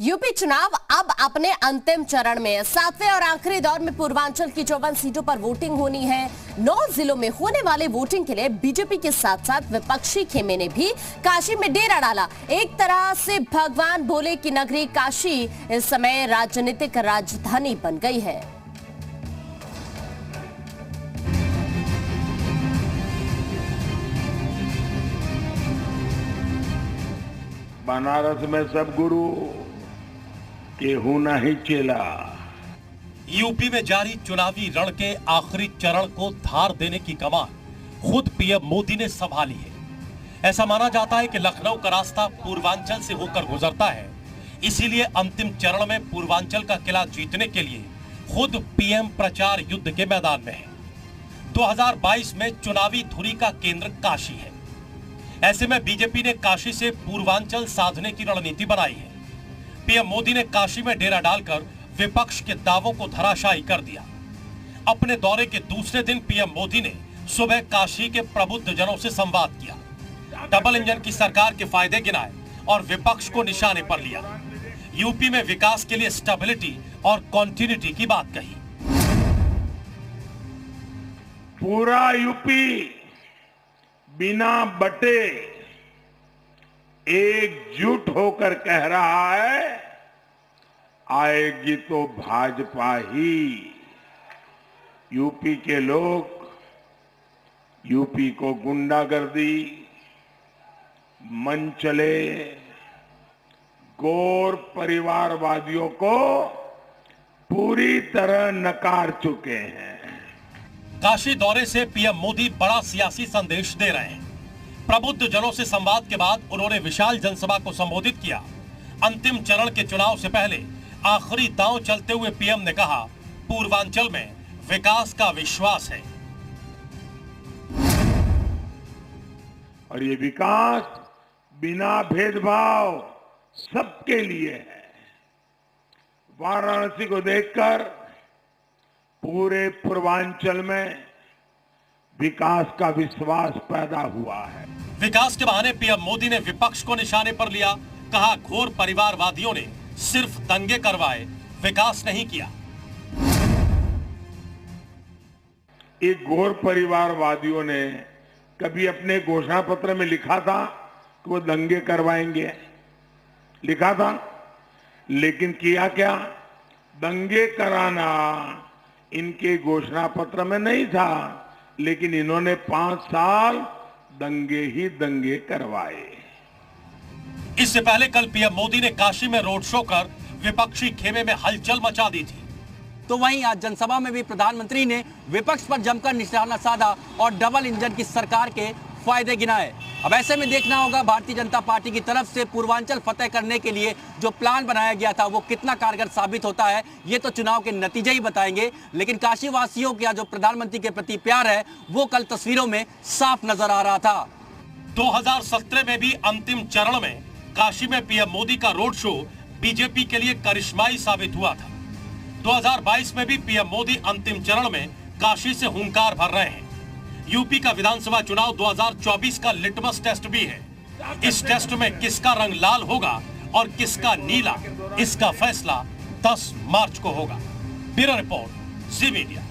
UP चुनाव अब अपने अंतिम चरण में। 7वें और आखिरी दौर में पूर्वांचल की 54 सीटों पर वोटिंग होनी है। 9 जिलों में होने वाले वोटिंग के लिए बीजेपी के साथ साथ विपक्षी खेमे ने भी काशी में डेरा डाला। एक तरह से भगवान भोले की नगरी काशी इस समय राजनीतिक राजधानी बन गई है। बनारस में सब गुरु केहू नहीं चेला। यूपी में जारी चुनावी रण के आखिरी चरण को धार देने की कमान खुद पीएम मोदी ने संभाली है। ऐसा माना जाता है कि लखनऊ का रास्ता पूर्वांचल से होकर गुजरता है, इसीलिए अंतिम चरण में पूर्वांचल का किला जीतने के लिए खुद पीएम प्रचार युद्ध के मैदान में है। 2022 में चुनावी धुरी का केंद्र काशी है। ऐसे में बीजेपी ने काशी से पूर्वांचल साधने की रणनीति बनाई है। पीएम मोदी ने काशी में डेरा डालकर विपक्ष के दावों को धराशायी कर दिया। अपने दौरे के दूसरे दिन पीएम मोदी ने सुबह काशी के प्रबुद्ध जनों से संवाद किया, डबल इंजन की सरकार के फायदे गिनाए और विपक्ष को निशाने पर लिया। यूपी में विकास के लिए स्टेबिलिटी और कॉन्टिन्यूटी की बात कही। पूरा यूपी बिना बटे एकजुट होकर कह रहा है, आएगी तो भाजपा ही। यूपी के लोग यूपी को गुंडागर्दी, मनचले, गौर परिवारवादियों को पूरी तरह नकार चुके हैं। काशी दौरे से पीएम मोदी बड़ा सियासी संदेश दे रहे हैं। प्रबुद्ध जनों से संवाद के बाद उन्होंने विशाल जनसभा को संबोधित किया। अंतिम चरण के चुनाव से पहले आखिरी दांव चलते हुए पीएम ने कहा, पूर्वांचल में विकास का विश्वास है और ये विकास बिना भेदभाव सबके लिए है। वाराणसी को देखकर पूरे पूर्वांचल में विकास का विश्वास पैदा हुआ है। विकास के बहाने पीएम मोदी ने विपक्ष को निशाने पर लिया। कहा, घोर परिवारवादियों ने सिर्फ दंगे करवाए, विकास नहीं किया। एक घोर परिवारवादियों ने कभी अपने घोषणा पत्र में लिखा था कि वो दंगे करवाएंगे, लिखा था, लेकिन किया क्या? दंगे कराना इनके घोषणा पत्र में नहीं था, लेकिन इन्होंने 5 साल दंगे ही दंगे करवाए। इससे पहले कल पीएम मोदी ने काशी में रोड शो कर विपक्षी खेमे में हलचल मचा दी थी। तो वहीं आज जनसभा में भी प्रधानमंत्री ने विपक्ष पर जमकर निशाना साधा और डबल इंजन की सरकार के फायदे गिनाए। अब ऐसे में देखना होगा भारतीय जनता पार्टी की तरफ से पूर्वांचल फतेह करने के लिए जो प्लान बनाया गया था वो कितना कारगर साबित होता है, ये तो चुनाव के नतीजे ही बताएंगे। लेकिन काशी वासियों का जो प्रधानमंत्री के प्रति प्यार है वो कल तस्वीरों में साफ नजर आ रहा था। 2017 में भी अंतिम चरण में काशी में पीएम मोदी का रोड शो बीजेपी के लिए करिश्माई साबित हुआ था। 2022 में भी पीएम मोदी अंतिम चरण में काशी से हुंकार भर रहे हैं। यूपी का विधानसभा चुनाव 2024 का लिटमस टेस्ट भी है। इस टेस्ट में किसका रंग लाल होगा और किसका नीला, इसका फैसला 10 मार्च को होगा। ब्यूरो रिपोर्ट, जी मीडिया।